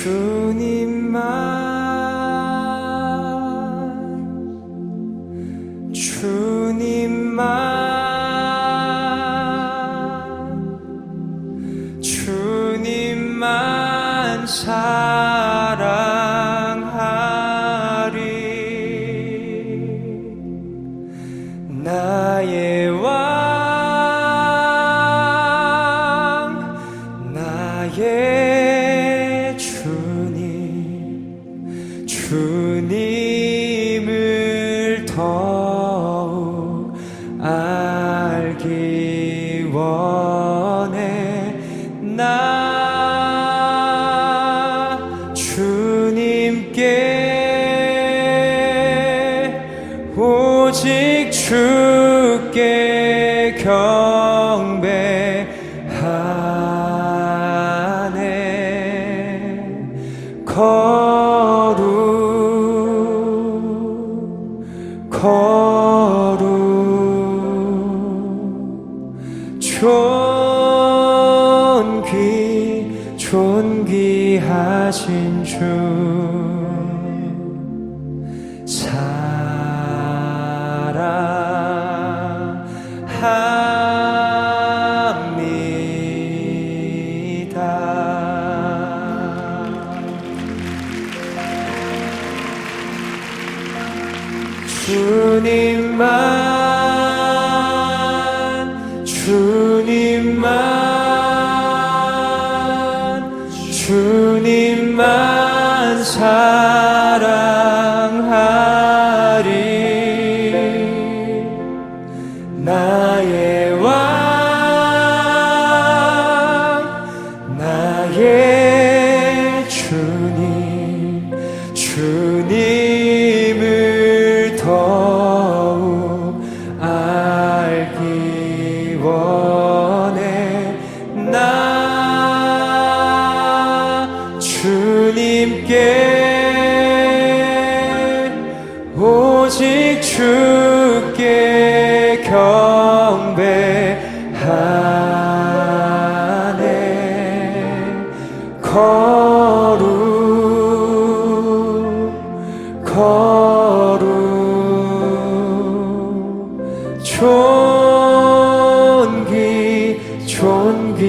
주님만 사랑하리. 나의 왕, 나의 주님, 주님을 더욱 알기 원해. 나 주님께 오직 주께 경배하네. 존귀하신 주 사랑합니다. 주님만 사랑하리. 나의 왕, 나의 주님, 주님을 더욱 알기 원해. 나 주님께 오직 주께 경배하네.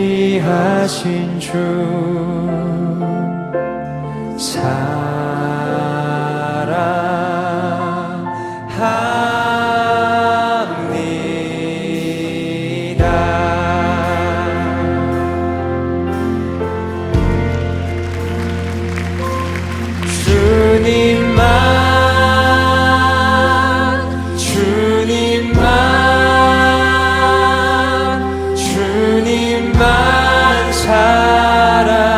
존귀하신 주 사랑합니다. 주님만 사랑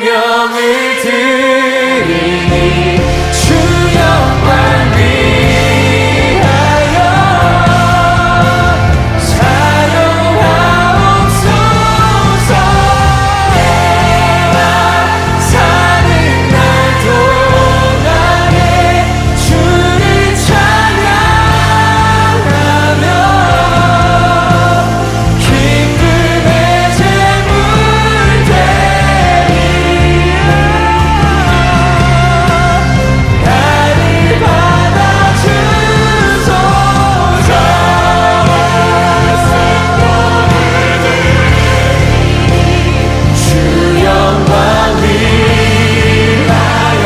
생명을 드리니 주 영광 위하여 사용하옵소서. 내가 사는 날 동안에 주를 찬양하며 기쁨의 제물 드리리라. 나를 받아주소서. 주 영광 위하여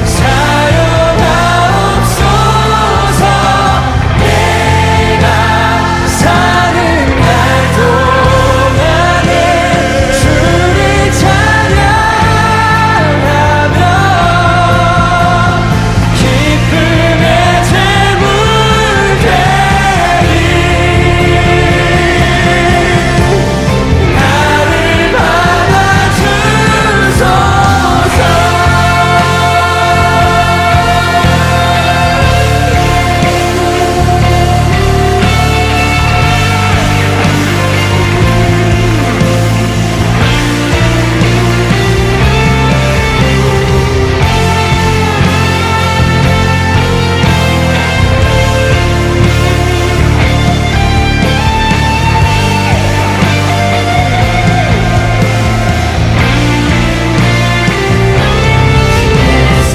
사용하옵소서. 내가 사는 날 동안에 주를 찬양하며 기쁨의 제물 드리리. 나를 받아주소서.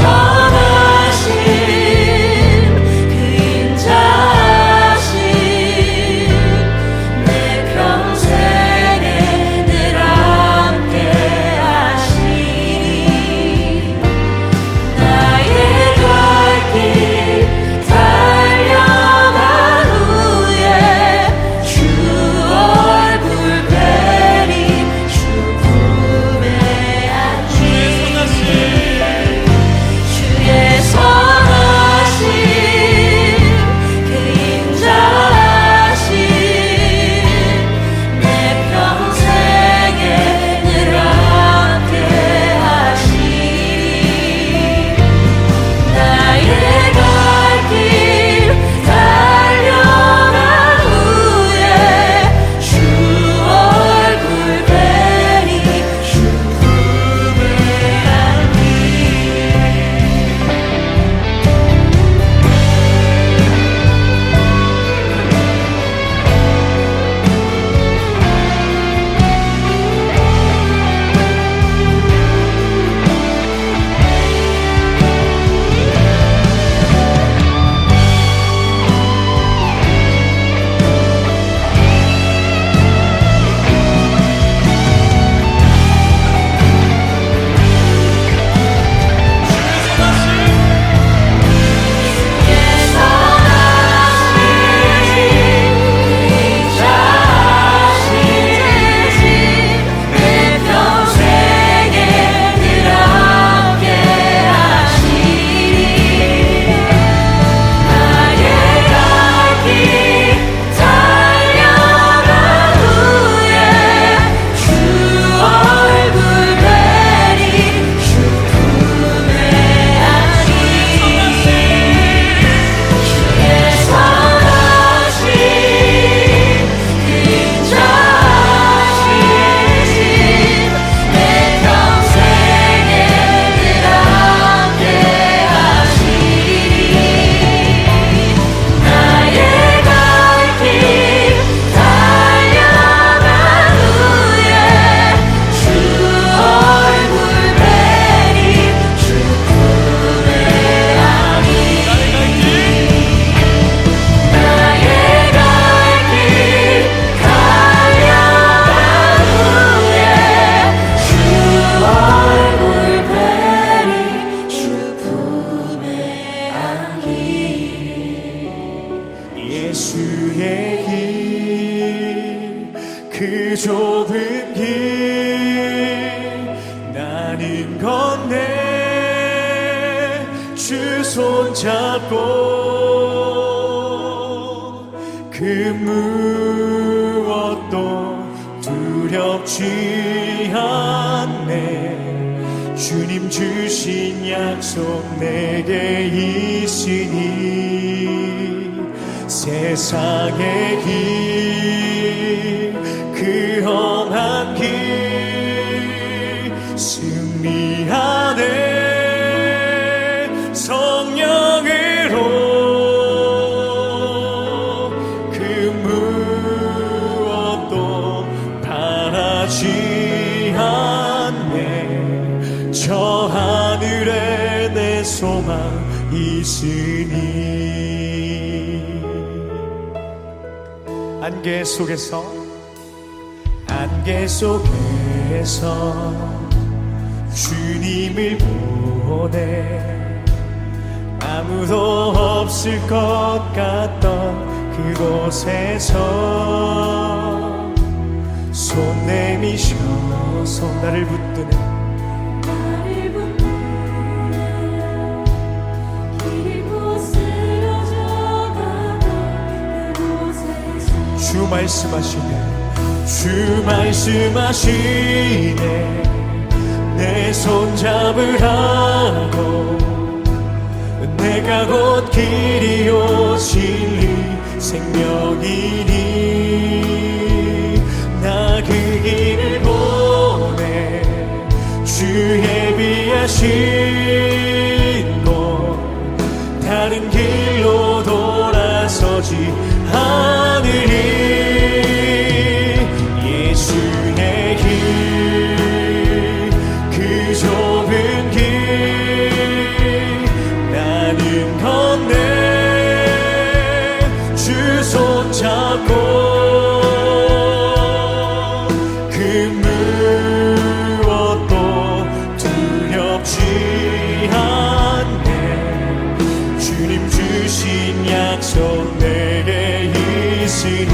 선하신 그 인자하신 내 평생에 늘 함께 하시리. 나의 갈 길 달려간 후에 주 얼굴 뵈리. 주 품에 안기리. 주의 선하신 그 인자하신 내 평생에 늘 함께 하시리. 나의 갈 길 달려간 후에 주 얼굴 뵈리. 주 품에 예수의 길, 그 좁은 길 나는 건네 주 손잡고 그 무엇도 두렵지 않아. 주님 주신 약속 내게 있으니 세상의 길, 그 험한 길 승리하네. 성령으로 그 무엇도 바라지 않네. 저 하늘에 내 소망 있으니. 안개 속에서 주님을 보내 아무도 없을 것 같던 그곳에서 손 내미셔서 나를 붙드네. 주 말씀하시네. 내 손 잡으라고. 내가 곧 길이요 진리 생명이니 나 그 길을 보내. 주 예비하신 곳 다른 길로 돌아서지 않으리. 예수의 길, 그 좁은 길 나는 건네. 주 손잡고 그 무엇도 두렵지 않네. 주님 주신 약속 내게 있으니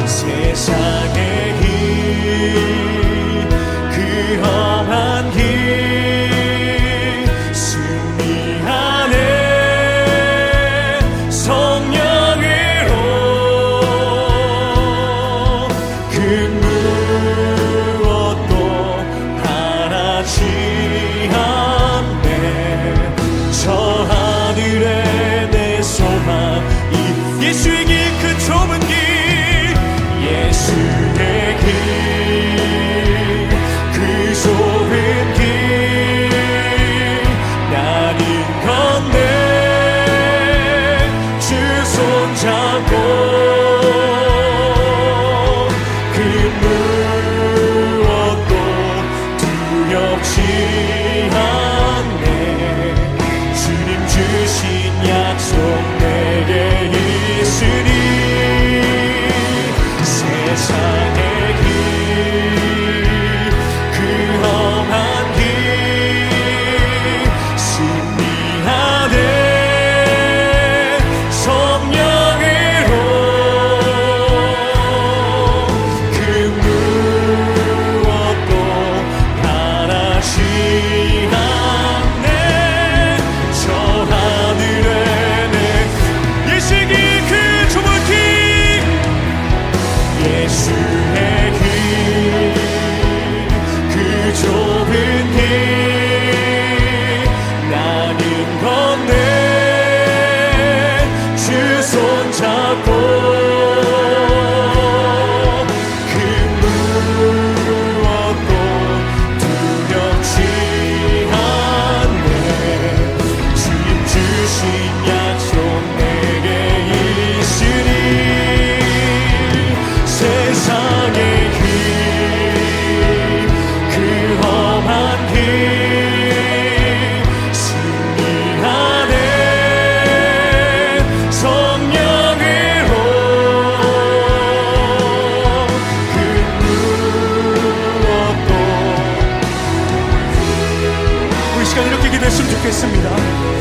세상의 길, 그 험한 길 승리하네. 성령으로 그 무엇도 바라지 않네. 저 하늘에 내 소망 예수의 길, 그 좁은 길, 예수의 길, 그 좁은 길 나는 건네. 주 손잡고 그 무엇도 두렵지 않네. 주님 주신 약속 내게 있으니 세상의 길, 그 험한 길 승리하네. 성령으로 그 무엇도 바라지 않네. 저 하늘에 내 예수의 길, 그 좁은 길, 예수의 길, 그 좁은 길 나는 건네. 주 손잡고 그 무엇도 두렵지 않네. 주님 주신 약속 내게 있으니 세상의 길, 그 험한 길 승리하네. 성령으로 그 무엇도. 우리 시간 이렇게 기도했으면 좋겠습니다.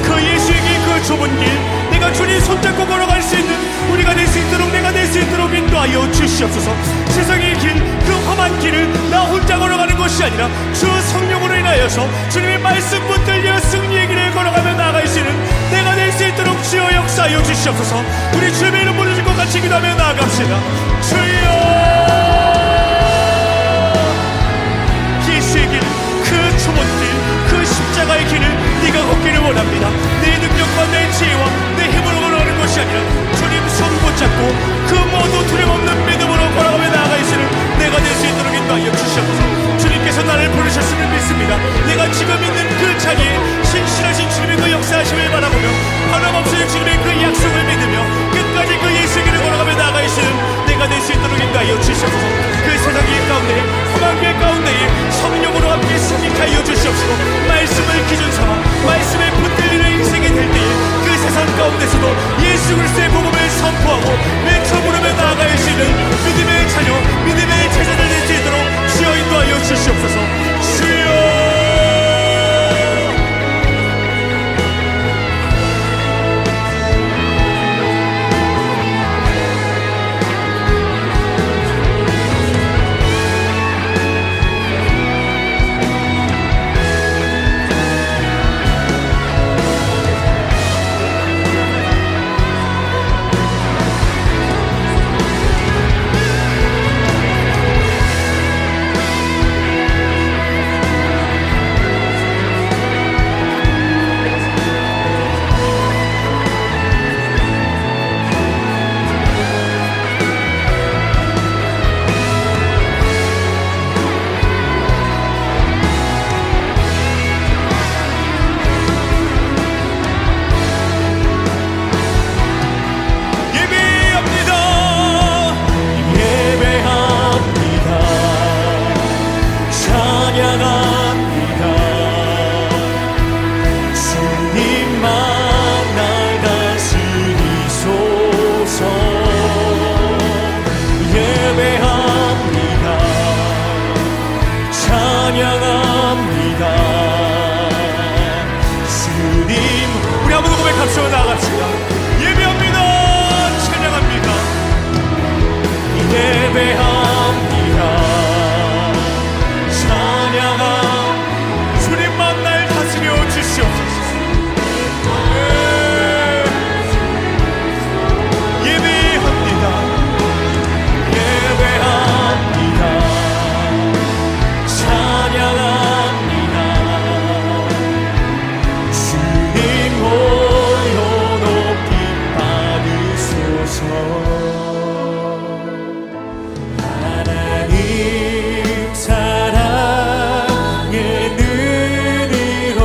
그 예수의 길, 그 좁은 길 내가 주님 손잡고 걸어갈 수 있는 우리가 될 수 있도록, 내가 될 수 있도록 인도하여 주시옵소서. 세상의 길, 그 험한 길을 나 혼자 걸어가는 것이 아니라 주 성령으로 인하여서 주님의 말씀 붙들려 승리의 길을 걸어가며 나아갈 수 있는 내가 될 수 있도록 주여 역사하여 주시옵소서. 우리 주님의 이름 부르실 것 같이 기도하며 나아갑시다. 주여, 예수의 길, 원합니다. 내 능력과 내 지혜와 내 힘으로 걸어가는 것이 아니라 주님 손 붙잡고 그 모두 두려움없는 믿음으로 걸어가며 나아가시는 내가 될 수 있도록 인도하여 주시옵소서. 주님께서 나를 부르셨음을 믿습니다. 내가 지금 있는 그 자리에 신실하신 주님의 그 역사하심을 바라보며 변함없이 주님의 그 약속을 믿으며 끝까지 그 예수의 길을 걸어가며 나아가시는 내가 될 수 있도록 인도하여 주시옵소서. 그 세상의 가운데 험한길 가운데에 성령으로 함께 승리하여 주시옵시고 말씀을 기준 삼아 말씀에 붙들리는 인생이 될 때에 그 세상 가운데서도 예수 그리스도의 복음을 선포하고 외쳐 부르며 나아갈 수 있는 믿음의 자녀 믿음의 제자들 될 수 있도록 주여 인도하여 주시옵소서. 주여 나아갑시다. 예배합니다. 찬양합니다. 예배합니다. 찬양합니다. 주님만 날 다스려 주시옵소서. 예배합니다. 예배합니다. 찬양합니다. 주님 홀로 높이 받으소서. 하나님 사랑의 눈으로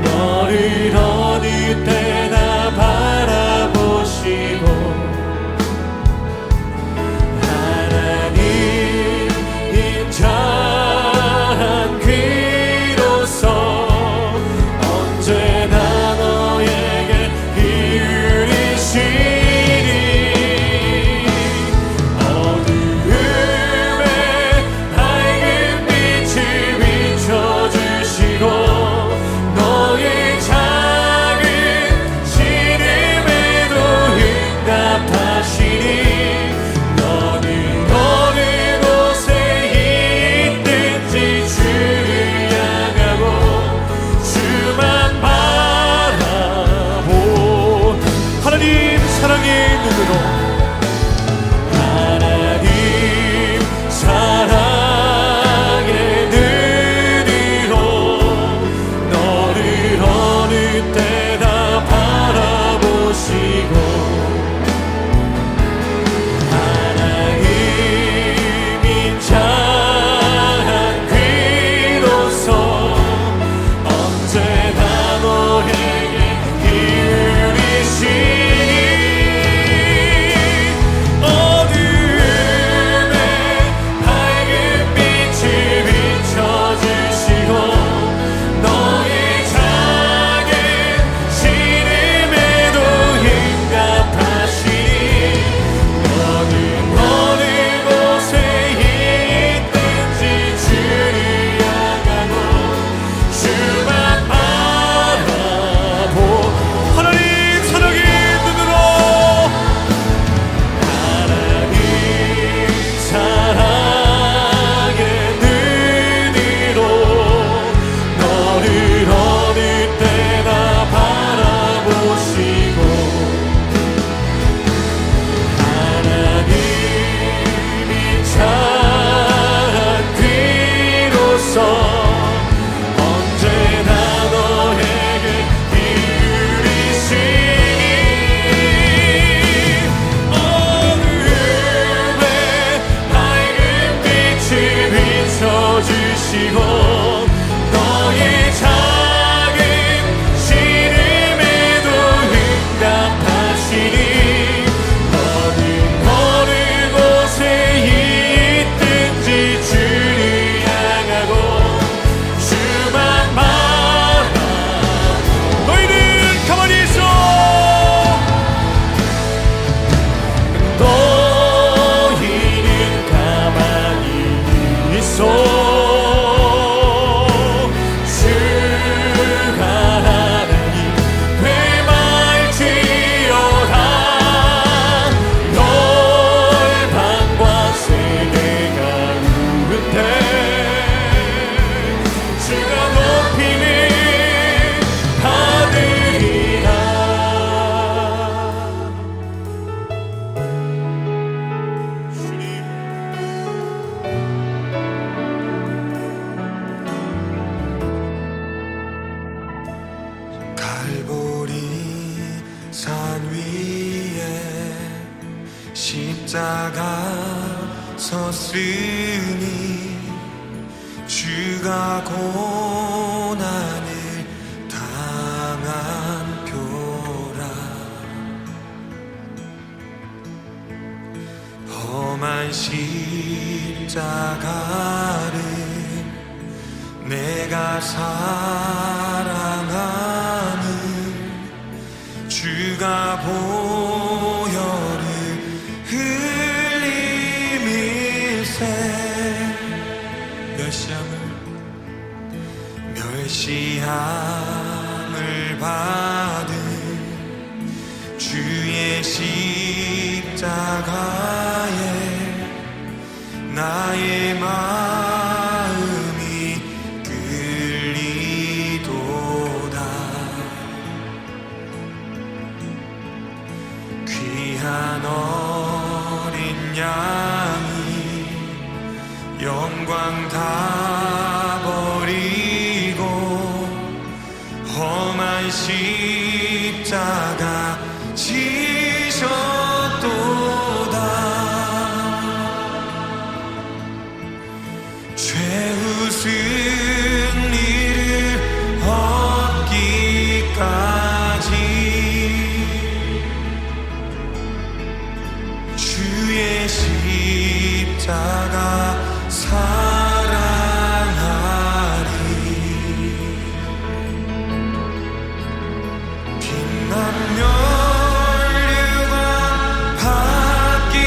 너를 어느 때나 바라보시고 하나님 인자한 귀로서 언제나 너에게 이르시니 어두움에 밝은 빛을 비춰주시고 너의 작은 신음에도 응답하시니 너는 어느 곳에 있든지 주를 향하고 주만 바라보 하나님 사랑의 눈으로 하나님 사랑의 눈으로 너를 어느 때나 바라보시고 하나님 인자한 귀로서 언제나 너에게 이르시니 어둠에 밝은 빛을 비춰주시고 너의 작은 신음에도 응답하시니 너는 어느 곳에 있든지 주를 향하고 주만 바라보 하나님 사랑의 눈으로 하나님 사랑의 눈으로 너를 어느 때나 바라보시고 하나님 인자한 귀로서 언제나 너에게 십자가 섰으니 주가 고난을 당한 표라. 험한 십자가를 내가 사랑하는 주가 보혈을 흘림일세. 멸시함을 받은 주의 십자가에 나의 마음이 끌리도다. 귀한 어린 양이 영광 다 버리고 험한 십자가 지셨도다. 죄우 승리를 얻기까지 주의 십자가 사랑하리. 빛난 면류관 받기까지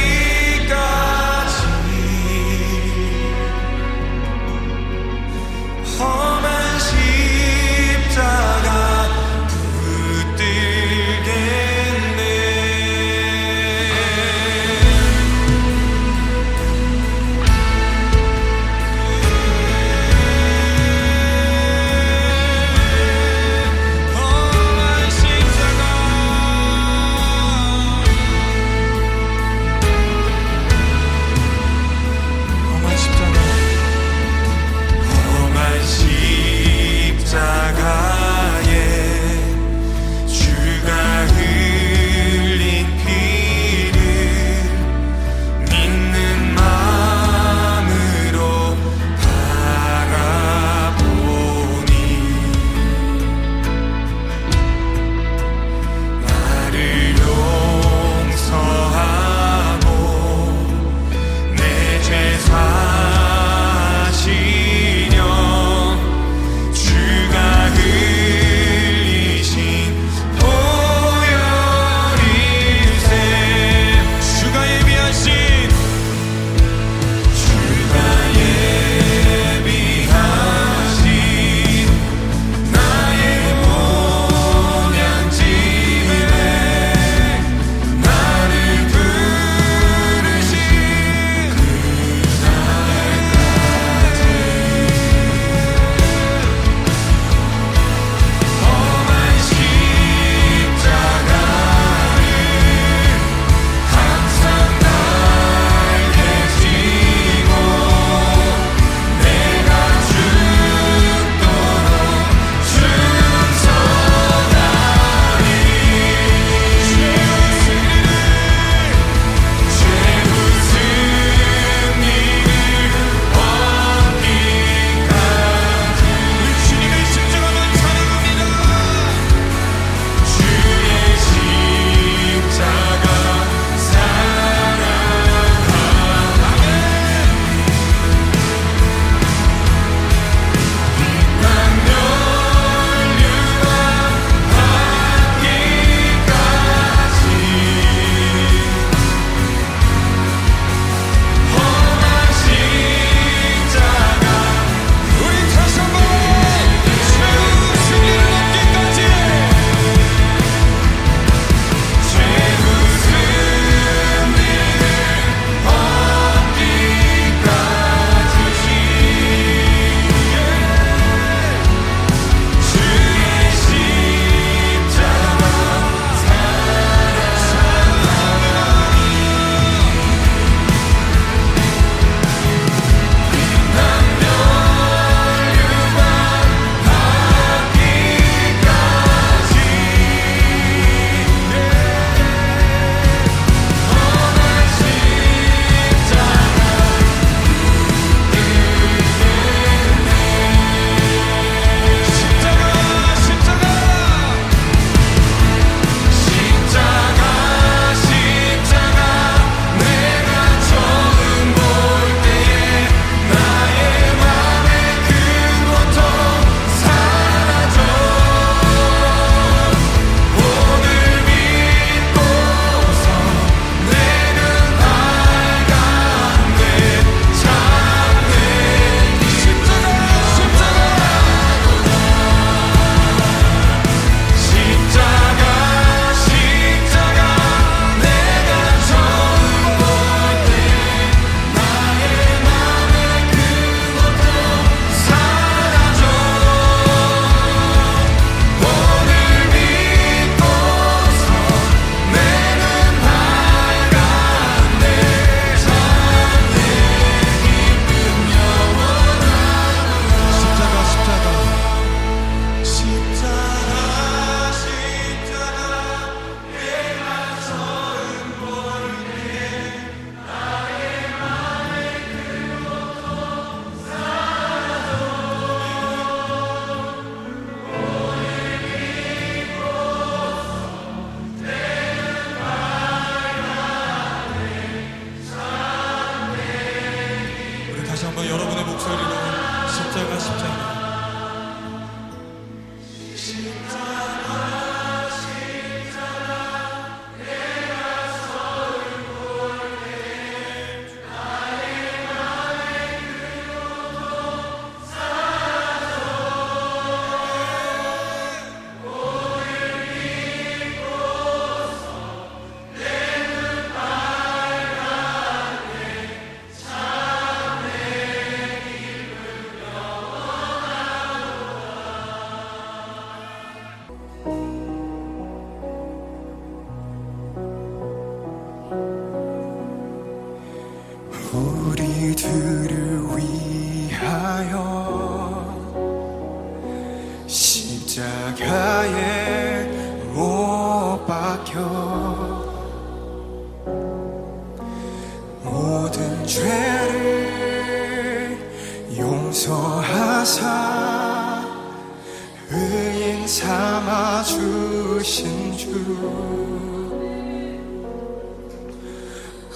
십자가에 못 박혀 모든 죄를 용서하사 의인 삼아 주신 주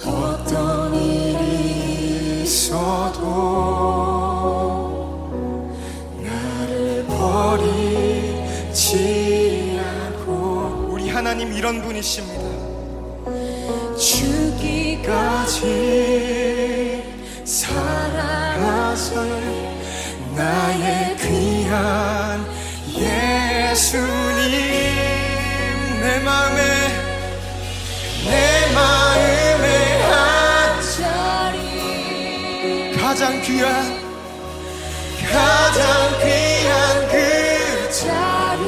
어떤 일이 있어도 나를 버리지 않고 우리 하나님 이런 분이십니다. 죽기까지 사랑하사 나의 귀한 예수님 내 마음에 한 자리 가장 귀한 그 자리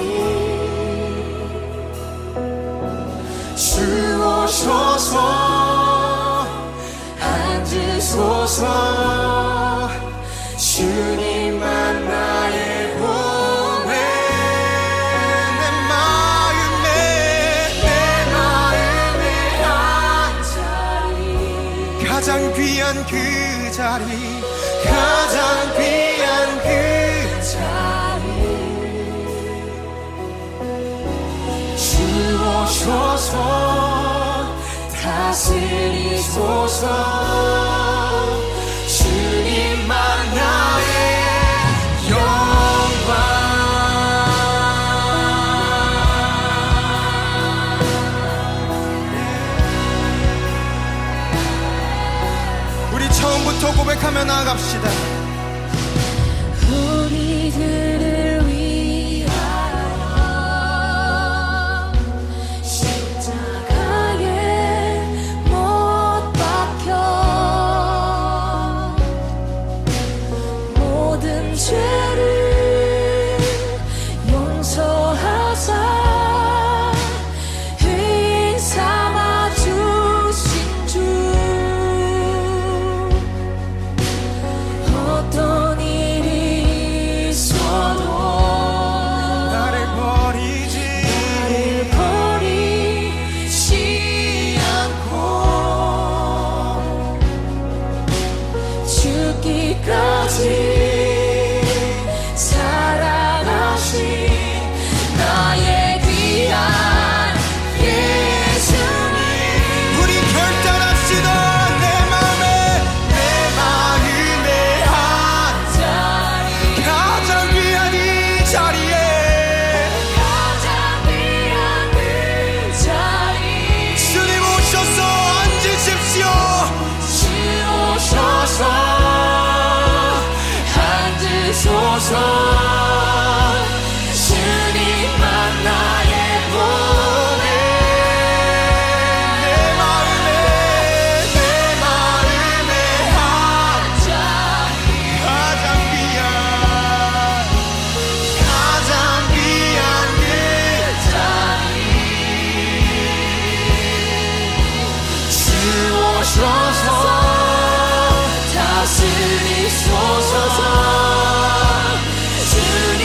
주오셔서 앉으소서 주님만 나의 보혜 내 마음에 한 자리 가장 귀한 그 자리 가장 귀한 그 자리 주오셔서 다스리소서 주님만 나의 영광 우리 처음부터 고백하며 나아갑시다. 우리들을 위하여 십자가에 못 박혀 모든 죄를 용서하사 의인 삼아 주신 주 어떤 일이 있어도 나를 버리지 않고 죽기까지 사랑하신 나의 귀한 예수님 우리 결단합시다. 내 마음에 한 자리 가장 귀한 이 자리에 가장 귀한 그 자리 주님 오셔서 앉으십시오. 주오셔서 앉으소서 주님만 나의 보혜 내 마음에 한 자리 가장 귀한 그 자리 주오셔서 다스리소서 주님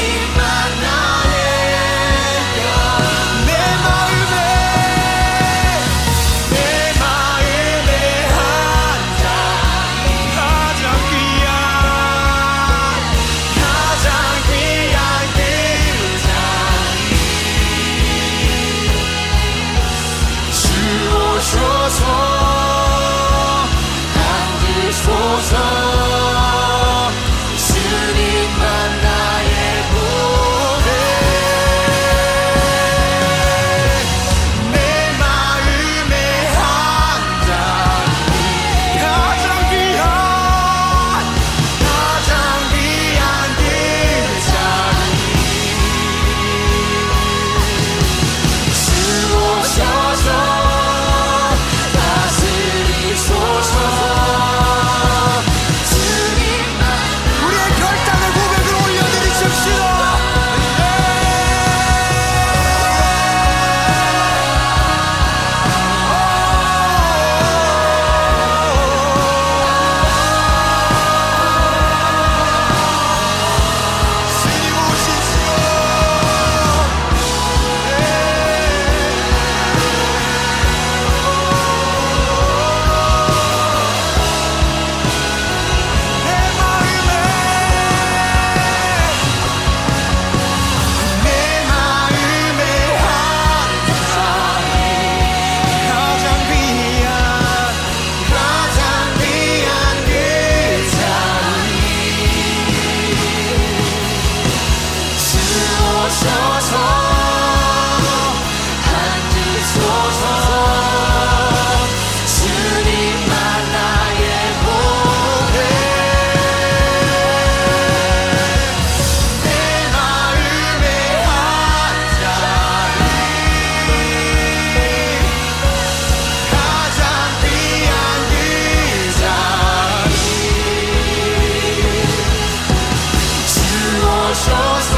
하소서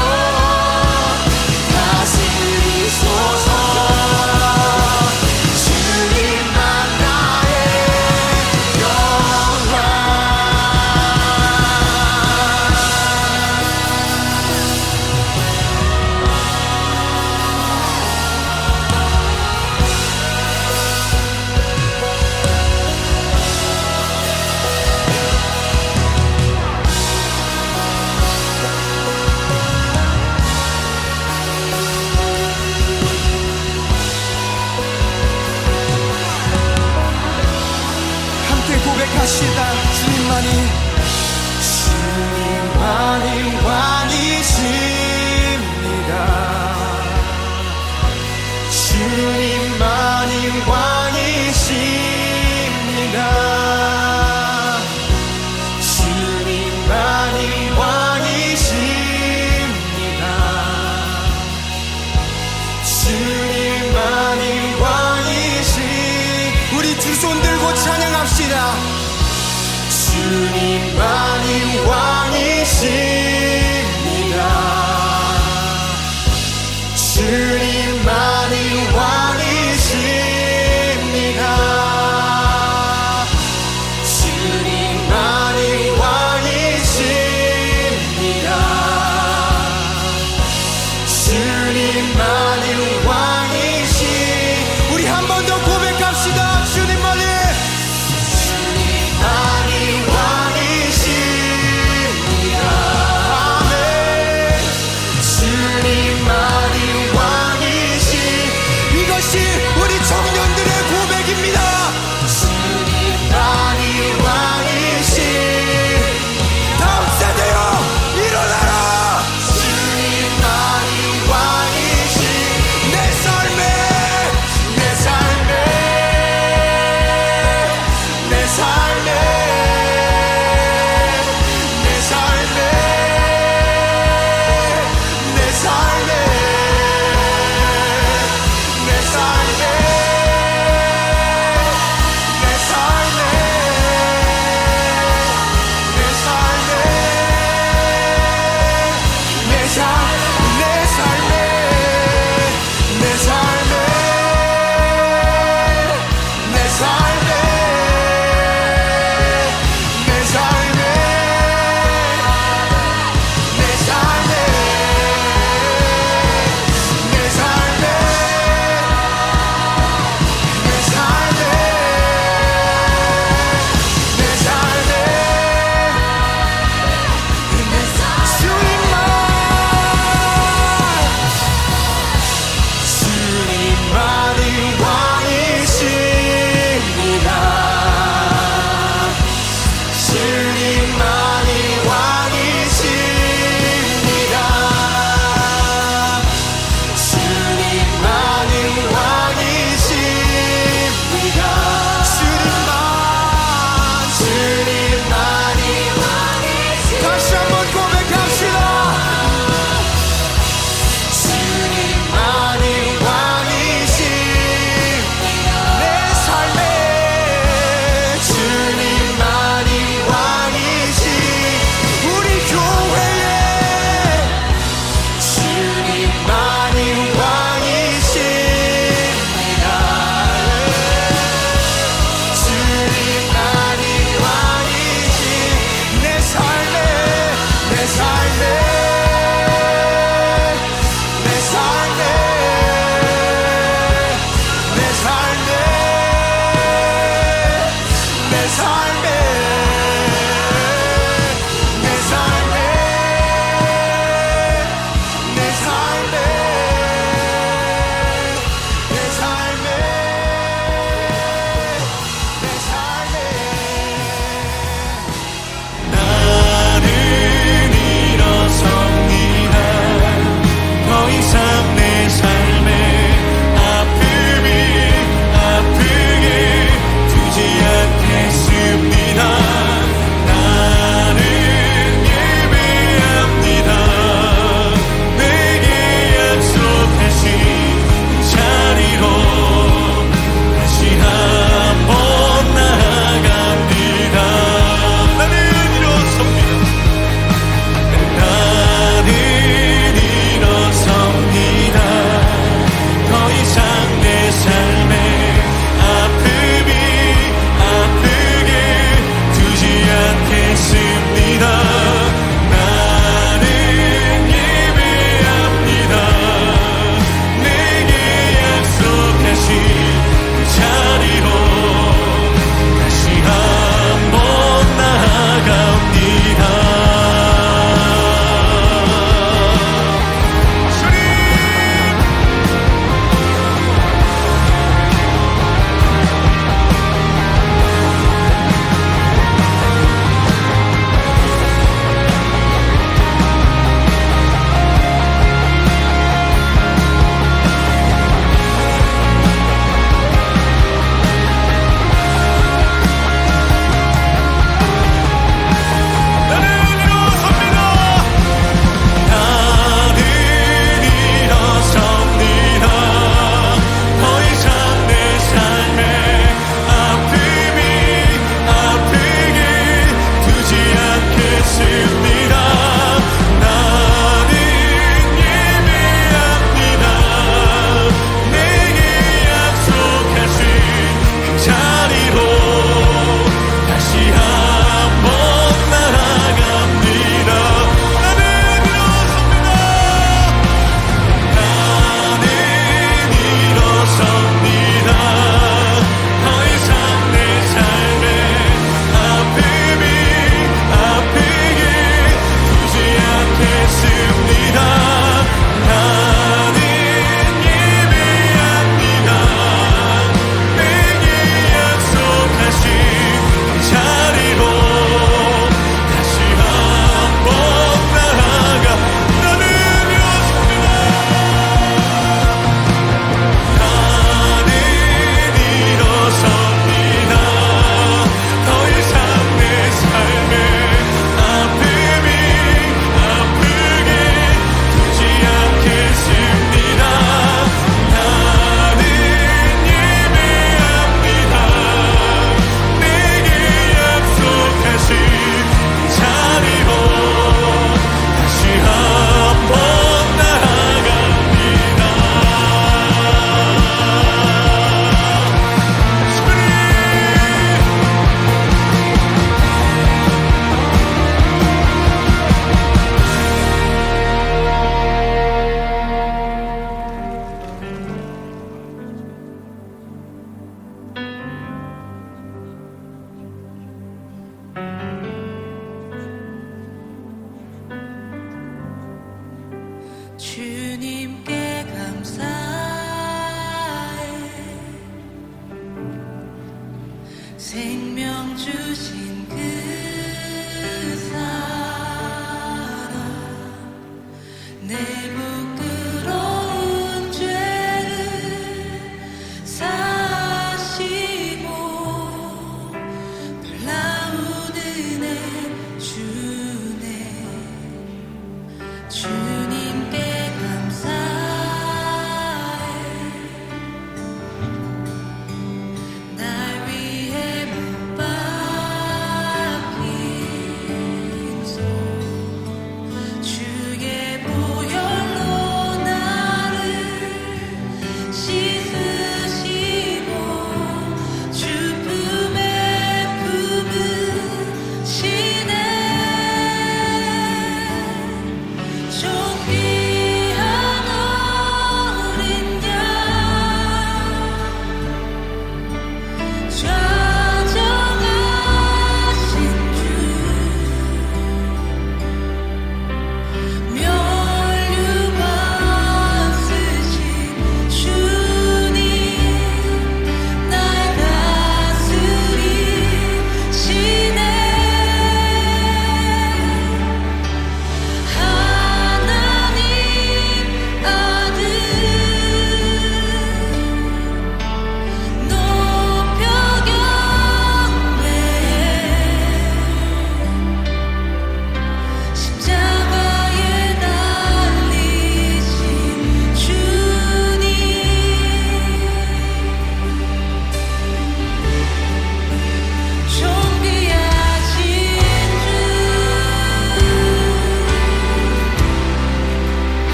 다스리소서 주님만 나의 영광 함께 고백하시다. 주님만이 주님만이 왕이십니다. 주님만이 왕이십니다. 주님만이 왕이시. 우리 두 손 들고 찬양합시다. 주님만이 왕이십니다. 주님만이 왕이십니다. 주님만이 왕이십니다. 주님만이 왕이시. 우리 한 번 더 고백합시다. 주님만이 왕이십니다. 주님께 감사해 생명 주신 그 사랑 내 부끄러운 죄를 사시고 놀라운 은혜 주네 주님께 감사해 날 위해 못 박힌 손 주의 보혈로 나를 씻으시고 주 품에 품으시네 종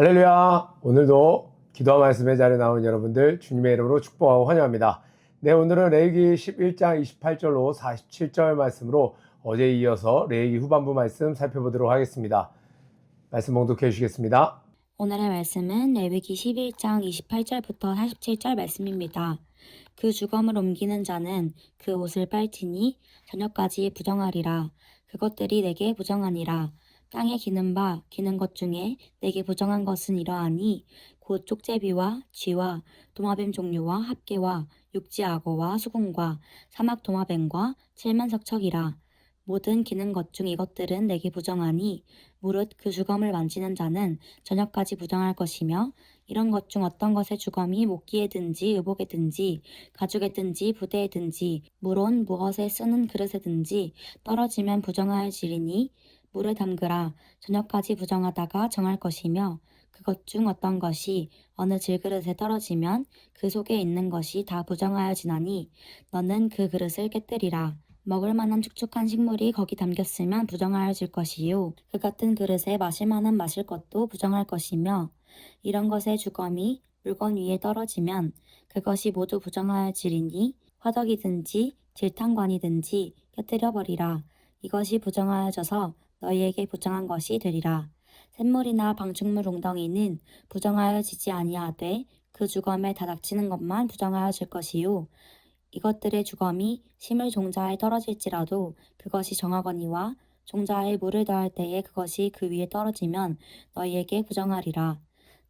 할렐루야. 오늘도 기도와 말씀의 자리에 나온 여러분들 주님의 이름으로 축복하고 환영합니다. 네, 오늘은 레위기 11장 28절로 47절 말씀으로 어제에 이어서 레위기 후반부 말씀 살펴보도록 하겠습니다. 말씀 봉독해 주시겠습니다. 오늘의 말씀은 레위기 11장 28절부터 47절 말씀입니다. 그 주검을 옮기는 자는 그 옷을 빨지니 저녁까지 부정하리라. 그것들이 내게 부정하니라. 땅에 기는 것 중에 내게 부정한 것은 이러하니 곧 쪽제비와 쥐와 도마뱀 종류와 합개와 육지 악어와 수궁과 사막 도마뱀과 칠면석척이라. 모든 기는 것 중 이것들은 내게 부정하니 무릇 그 주검을 만지는 자는 저녁까지 부정할 것이며 이런 것 중 어떤 것의 주검이 목기에든지 의복에든지 가죽에든지 부대에든지 물론 무엇에 쓰는 그릇에든지 떨어지면 부정하여지리니 물에 담그라. 저녁까지 부정하다가 정할 것이며 그것 중 어떤 것이 어느 질그릇에 떨어지면 그 속에 있는 것이 다 부정하여지나니 너는 그 그릇을 깨뜨리라. 먹을 만한 축축한 식물이 거기 담겼으면 부정하여질 것이요 그 같은 그릇에 마실 만한 마실 것도 부정할 것이며 이런 것의 주검이 물건 위에 떨어지면 그것이 모두 부정하여지리니 화덕이든지 질탕관이든지 깨뜨려 버리라. 이것이 부정하여져서 너희에게 부정한 것이 되리라. 샘물이나 방충물 웅덩이는 부정하여지지 아니하되 그 주검에 다닥치는 것만 부정하여질 것이요 이것들의 주검이 심을 종자에 떨어질지라도 그것이 정하거니와 종자에 물을 더할 때에 그것이 그 위에 떨어지면 너희에게 부정하리라.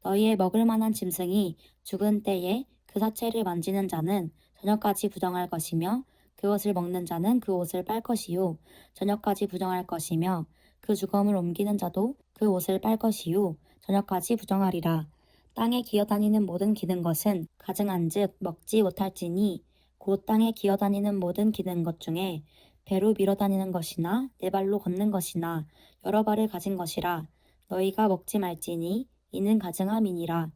너희의 먹을 만한 짐승이 죽은 때에 그 사체를 만지는 자는 저녁까지 부정할 것이며 그것을 먹는 자는 그 옷을 빨 것이요 저녁까지 부정할 것이며 그 주검을 옮기는 자도 그 옷을 빨 것이요 저녁까지 부정하리라. 땅에 기어다니는 모든 기는 것은 가증한즉 먹지 못할지니 곧 땅에 기어다니는 모든 기는 것 중에 배로 밀어다니는 것이나 네 발로 걷는 것이나 여러 발을 가진 것이라. 너희가 먹지 말지니 이는 가증함이니라.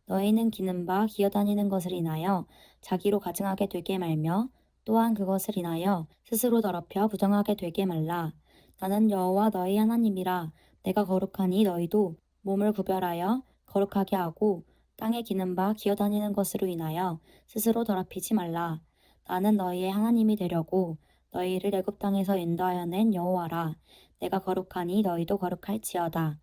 너희는 기는 바 기어다니는 것을 인하여 자기로 가증하게 되게 말며 또한 그것을 인하여 스스로 더럽혀 부정하게 되게 말라. 나는 여호와 너희 하나님이라. 내가 거룩하니 너희도 몸을 구별하여 거룩하게 하고 땅에 기는 바 기어다니는 것으로 인하여 스스로 더럽히지 말라. 나는 너희의 하나님이 되려고 너희를 애굽 땅에서 인도하여 낸 여호와라. 내가 거룩하니 너희도 거룩할지어다.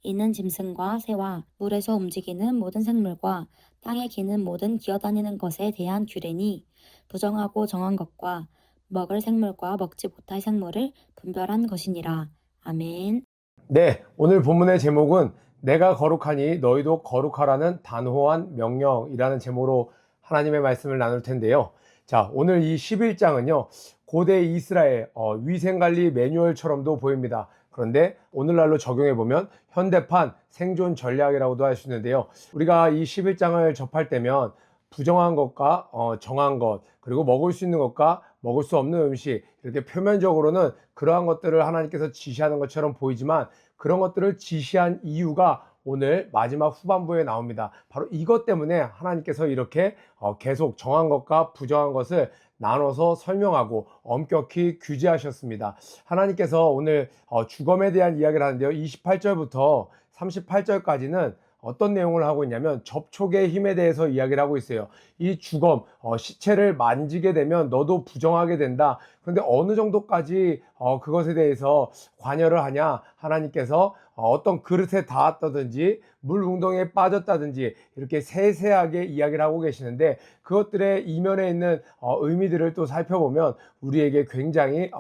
이는 짐승과 새와 물에서 움직이는 모든 생물과 땅에 기는 모든 기어다니는 것에 대한 규례니 부정하고 정한 것과 먹을 생물과 먹지 못할 생물을 분별한 것이니라. 아멘. 네, 오늘 본문의 제목은 내가 거룩하니 너희도 거룩하라는 단호한 명령이라는 제목으로 하나님의 말씀을 나눌 텐데요. 자, 오늘 이 11장은요, 고대 이스라엘 위생관리 매뉴얼처럼도 보입니다. 그런데 오늘날로 적용해보면 현대판 생존 전략이라고도 할 수 있는데요. 우리가 이 11장을 접할 때면 부정한 것과 정한 것, 그리고 먹을 수 있는 것과 먹을 수 없는 음식, 이렇게 표면적으로는 그러한 것들을 하나님께서 지시하는 것처럼 보이지만 그런 것들을 지시한 이유가 오늘 마지막 후반부에 나옵니다. 바로 이것 때문에 하나님께서 이렇게 계속 정한 것과 부정한 것을 나눠서 설명하고 엄격히 규제하셨습니다. 하나님께서 오늘 주검에 대한 이야기를 하는데요. 28절부터 38절까지는 어떤 내용을 하고 있냐면 접촉의 힘에 대해서 이야기를 하고 있어요. 이 주검, 시체를 만지게 되면 너도 부정하게 된다. 그런데 어느 정도까지 그것에 대해서 관여를 하냐? 하나님께서 어떤 그릇에 닿았다든지 물 웅덩이에 빠졌다든지 이렇게 세세하게 이야기를 하고 계시는데 그것들의 이면에 있는 의미들을 또 살펴보면 우리에게 굉장히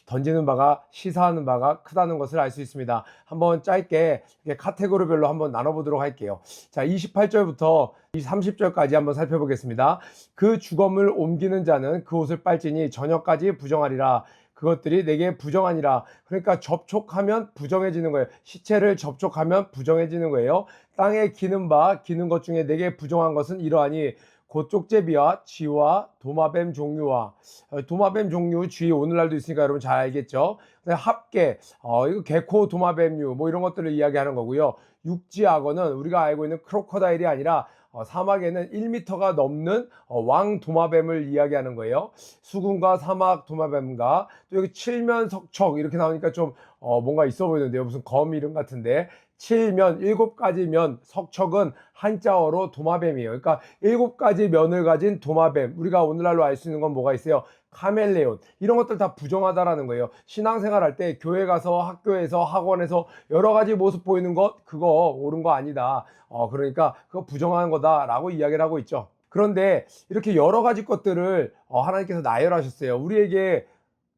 던지는 바가 시사하는 바가 크다는 것을 알 수 있습니다. 한번 짧게 카테고리별로 한번 나눠보도록 할게요. 자, 28절부터 30절까지 한번 살펴보겠습니다. 그 주검을 옮기는 자는 그 옷을 빨지니 저녁까지 부정하리라. 그것들이 내게 부정하니라. 그러니까 접촉하면 부정해지는 거예요. 시체를 접촉하면 부정해지는 거예요. 땅에 기는 것 중에 내게 부정한 것은 이러하니 곧 쪽제비와 쥐와 도마뱀 종류와 도마뱀 종류 쥐 오늘날도 있으니까 여러분 잘 알겠죠. 합계 이거 개코 도마뱀류 뭐 이런 것들을 이야기하는 거고요. 육지 악어는 우리가 알고 있는 크로커다일이 아니라 사막에는 1m가 넘는 왕 도마뱀을 이야기하는 거예요. 수군과 사막 도마뱀과 또 여기 칠면석척 이렇게 나오니까 좀 뭔가 있어 보이는데요. 무슨 검 이름 같은데, 칠면, 7가지 면, 석척은 한자어로 도마뱀이에요. 그러니까 7가지 면을 가진 도마뱀. 우리가 오늘날로 알 수 있는 건 뭐가 있어요? 카멜레온, 이런 것들 다 부정하다라는 거예요. 신앙생활 할 때 교회 가서, 학교에서, 학원에서 여러 가지 모습 보이는 것, 그거 옳은 거 아니다. 그러니까 그거 부정하는 거다라고 이야기를 하고 있죠. 그런데 이렇게 여러 가지 것들을 하나님께서 나열하셨어요. 우리에게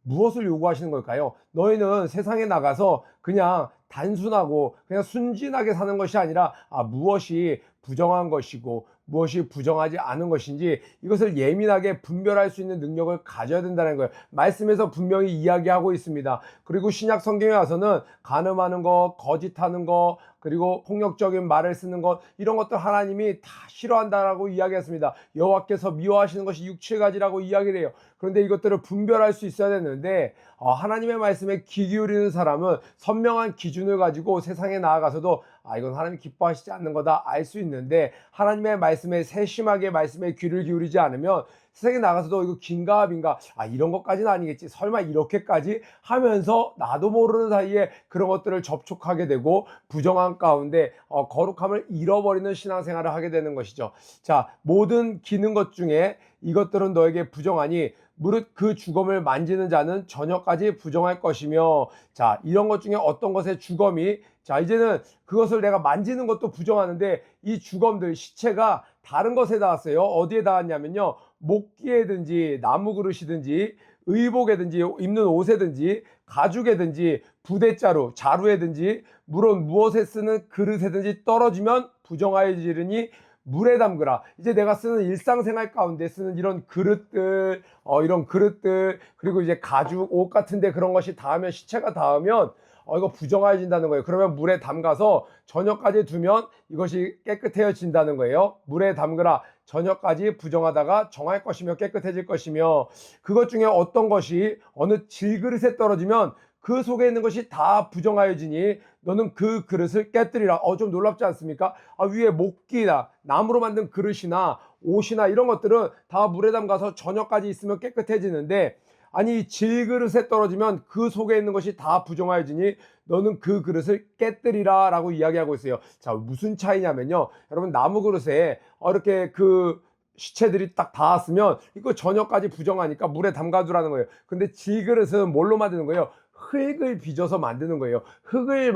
무엇을 요구하시는 걸까요? 너희는 세상에 나가서 그냥 단순하고 그냥 순진하게 사는 것이 아니라 무엇이 부정한 것이고 무엇이 부정하지 않은 것인지 이것을 예민하게 분별할 수 있는 능력을 가져야 된다는 거예요. 말씀에서 분명히 이야기하고 있습니다. 그리고 신약 성경에 와서는 간음하는 것, 거짓하는 것, 그리고 폭력적인 말을 쓰는 것, 이런 것들 하나님이 다 싫어한다라고 이야기했습니다. 여호와께서 미워하시는 것이 6, 7가지라고 이야기를 해요. 그런데 이것들을 분별할 수 있어야 되는데 하나님의 말씀에 귀 기울이는 사람은 선명한 기준을 가지고 세상에 나아가서도 이건 하나님이 기뻐하시지 않는 거다 알 수 있는데, 하나님의 말씀에 세심하게 말씀에 귀를 기울이지 않으면 세상에 나가서도 이거 긴가 빈가 이런 것까지는 아니겠지, 설마 이렇게까지 하면서 나도 모르는 사이에 그런 것들을 접촉하게 되고 부정한 가운데 거룩함을 잃어버리는 신앙생활을 하게 되는 것이죠. 자, 모든 기는 것 중에 이것들은 너에게 부정하니 무릇 그 주검을 만지는 자는 저녁까지 부정할 것이며, 자, 이런 것 중에 어떤 것의 주검이, 자, 이제는 그것을 내가 만지는 것도 부정하는데 이 주검들, 시체가 다른 것에 닿았어요. 어디에 닿았냐면요, 목기에든지 나무 그릇이든지 의복에든지 입는 옷에든지 가죽에든지 부대자루, 자루에든지 물론 무엇에 쓰는 그릇에든지 떨어지면 부정하여지르니 물에 담그라. 이제 내가 쓰는 일상생활 가운데 쓰는 이런 그릇들, 그리고 이제 가죽, 옷 같은데 그런 것이 닿으면, 시체가 닿으면 이거 부정하여진다는 거예요. 그러면 물에 담가서 저녁까지 두면 이것이 깨끗해진다는 거예요. 물에 담그라. 저녁까지 부정하다가 정할 것이며 깨끗해질 것이며, 그것 중에 어떤 것이 어느 질그릇에 떨어지면 그 속에 있는 것이 다 부정하여지니 너는 그 그릇을 깨뜨리라. 좀 놀랍지 않습니까? 위에 목기나 나무로 만든 그릇이나 옷이나 이런 것들은 다 물에 담가서 저녁까지 있으면 깨끗해지는데, 아니 질그릇에 떨어지면 그 속에 있는 것이 다 부정하여지니 너는 그 그릇을 깨뜨리라 라고 이야기하고 있어요. 자, 무슨 차이냐면요, 여러분, 나무 그릇에 이렇게 그 시체들이 딱 닿았으면 이거 저녁까지 부정하니까 물에 담가두라는 거예요. 근데 질그릇은 뭘로 만드는 거예요? 흙을 빚어서 만드는 거예요. 흙을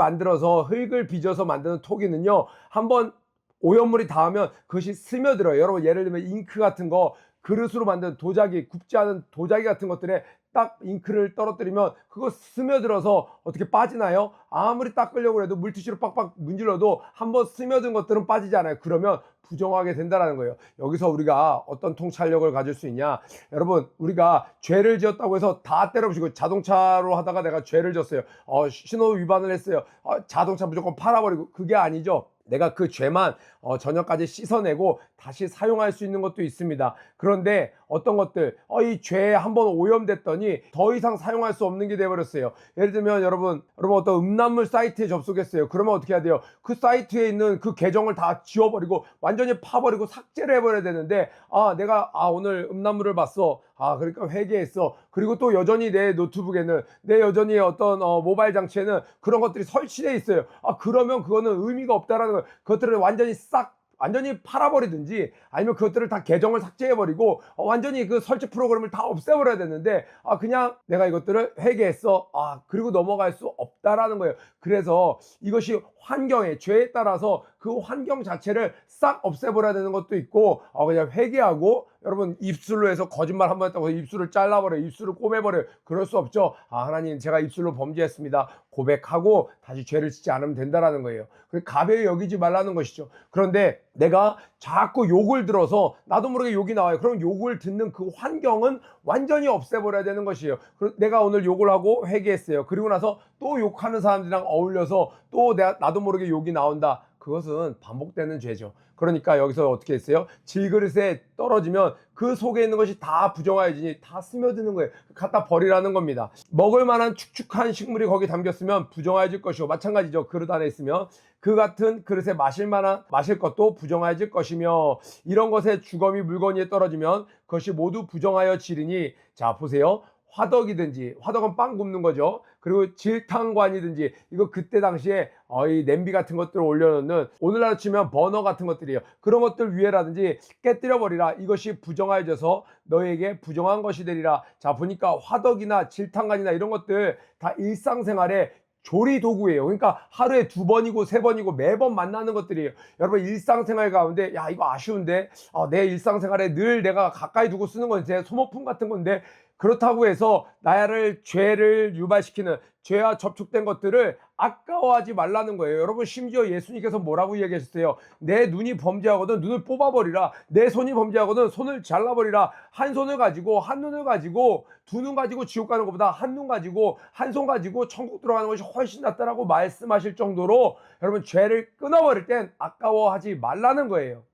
빚어서 만드는 토기는요, 한번 오염물이 닿으면 그것이 스며들어요. 여러분, 예를 들면 잉크 같은 거, 그릇으로 만든 도자기, 굽지 않은 도자기 같은 것들에 딱 잉크를 떨어뜨리면 그거 스며들어서 어떻게 빠지나요? 아무리 닦으려고 해도 물티슈로 빡빡 문질러도 한번 스며든 것들은 빠지지 않아요. 그러면 부정하게 된다는 거예요. 여기서 우리가 어떤 통찰력을 가질 수 있냐? 여러분, 우리가 죄를 지었다고 해서 다 때려부시고, 자동차로 하다가 내가 죄를 졌어요. 신호 위반을 했어요. 자동차 무조건 팔아버리고, 그게 아니죠. 내가 그 죄만 저녁까지 씻어내고 다시 사용할 수 있는 것도 있습니다. 그런데 어떤 것들, 이 죄에 한번 오염됐더니 더 이상 사용할 수 없는 게 되어버렸어요. 예를 들면 여러분 어떤 음란물 사이트에 접속했어요. 그러면 어떻게 해야 돼요? 그 사이트에 있는 그 계정을 다 지워버리고 완전히 파버리고 삭제를 해버려야 되는데, 내가 오늘 음란물을 봤어. 그러니까 회개했어. 그리고 또 여전히 내 노트북에는, 내 여전히 어떤 모바일 장치에는 그런 것들이 설치되어 있어요. 그러면 그거는 의미가 없다라는 거예요. 그것들을 완전히 팔아버리든지, 아니면 그것들을 다 계정을 삭제해버리고 완전히 그 설치 프로그램을 다 없애버려야 되는데, 그냥 내가 이것들을 회개했어, 그리고 넘어갈 수 없다라는 거예요. 그래서 이것이 환경에, 죄에 따라서 그 환경 자체를 싹 없애버려야 되는 것도 있고, 그냥 회개하고, 여러분, 입술로 해서 거짓말 한번 했다고 해서 입술을 잘라버려요. 입술을 꼬매버려요. 그럴 수 없죠. 하나님, 제가 입술로 범죄했습니다. 고백하고 다시 죄를 짓지 않으면 된다라는 거예요. 가벼이 여기지 말라는 것이죠. 그런데 내가 자꾸 욕을 들어서 나도 모르게 욕이 나와요. 그럼 욕을 듣는 그 환경은 완전히 없애버려야 되는 것이에요. 내가 오늘 욕을 하고 회개했어요. 그리고 나서 또 욕하는 사람들이랑 어울려서 또 나도 모르게 욕이 나온다. 그것은 반복되는 죄죠. 그러니까 여기서 어떻게 했어요? 질그릇에 떨어지면 그 속에 있는 것이 다 부정하여지니 다 스며드는 거예요. 갖다 버리라는 겁니다. 먹을 만한 축축한 식물이 거기 담겼으면 부정하여질 것이고, 마찬가지죠. 그릇 안에 있으면 그 같은 그릇에 마실 것도 부정하여질 것이며, 이런 것에 주검이 물건위에 떨어지면 그것이 모두 부정하여지리니. 자, 보세요. 화덕이든지, 화덕은 빵 굽는 거죠. 그리고 질탕관이든지, 이거 그때 당시에 이 냄비 같은 것들을 올려놓는, 오늘날로 치면 버너 같은 것들이에요. 그런 것들 위에라든지 깨뜨려 버리라. 이것이 부정하여져서 너에게 부정한 것이 되리라. 자, 보니까 화덕이나 질탕관이나 이런 것들 다 일상생활에 조리 도구예요. 그러니까 하루에 2번이고 3번이고 매번 만나는 것들이에요. 여러분, 일상생활 가운데 야, 이거 아쉬운데, 내 일상생활에 늘 내가 가까이 두고 쓰는 건 제 소모품 같은 건데, 그렇다고 해서 나를 죄를 유발시키는, 죄와 접촉된 것들을 아까워하지 말라는 거예요. 여러분, 심지어 예수님께서 뭐라고 이야기하셨어요? 내 눈이 범죄하거든 눈을 뽑아버리라. 내 손이 범죄하거든 손을 잘라버리라. 한 손을 가지고, 한 눈을 가지고, 2눈 가지고 지옥 가는 것보다 한 눈 가지고, 한 손 가지고 천국 들어가는 것이 훨씬 낫다라고 말씀하실 정도로, 여러분, 죄를 끊어버릴 땐 아까워하지 말라는 거예요.